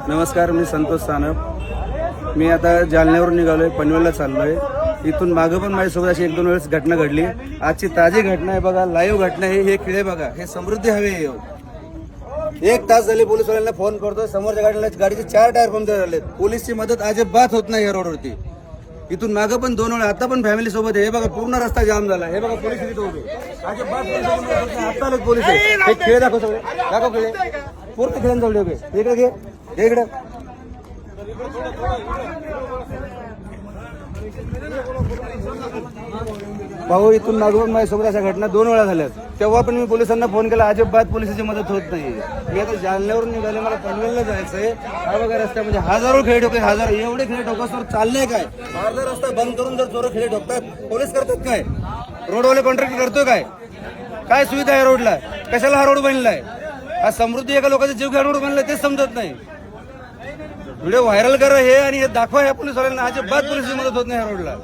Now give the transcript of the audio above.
नमस्कार, मी संतोष सानप. मी आता जालन्यावरून निघालोय, पनवेलला चाललोय. इथून मागं पण माझ्यासोबत अशी 1-2 वेळेस घटना घडली. आजची ताजी घटना आहे बघा, लाईव्ह घटना आहे. हे खिळे बघा, हे समृद्धी हवे. 1 तास झाले पोलिसवाल्यांना फोन करतोय. समोरच्या गाडीचे 4 टायर पंक्चर झालेत. पोलीसची मदत अजिबात होत नाही या रोडवरती. इथून मागं पण 2 वेळा, आता पण फॅमिली सोबत आहे. हे बघा, पूर्ण रस्ता जाम झाला. हे बघा, पोलीस इथे उभे. अजिबात आता आलेत पोलीस. हे खेळ दाखव, सगळे दाखव खेळ. पूर्ण खेळांजवळ उभे. इकडे घे, इकडे. भाऊ, इथून मागून माझ्यासोबत अशा घटना 2 वेळा झाल्यात. तेव्हा पण मी पोलिसांना फोन केला, अजिबात पोलिसांची मदत होत नाही. मी आता जालन्यावरून निघाले, मला पनवेलला जायचंय. हा बघा रस्त्यामध्ये हजारो खेळ ठोके, एवढे खेळ ठोकासवर चाललंय काय? अर्धा रस्ता बंद करून जर चोर खेळ ठोकतात, पोलीस करतात काय? रोडवाले कॉन्ट्रॅक्ट करतोय काय? काय सुविधा आहे रोडला? कशाला हा रोड बनलाय? हा समृद्धी एका लोकांचा जीव घ्या रोड बनलाय, तेच समजत नाही. व्हिडिओ व्हायरल करा हे आणि हे दाखवा ह्या पोलिसवाल्यांना. अजिबात पोलिसची मदत होत नाही ह्या रोडला.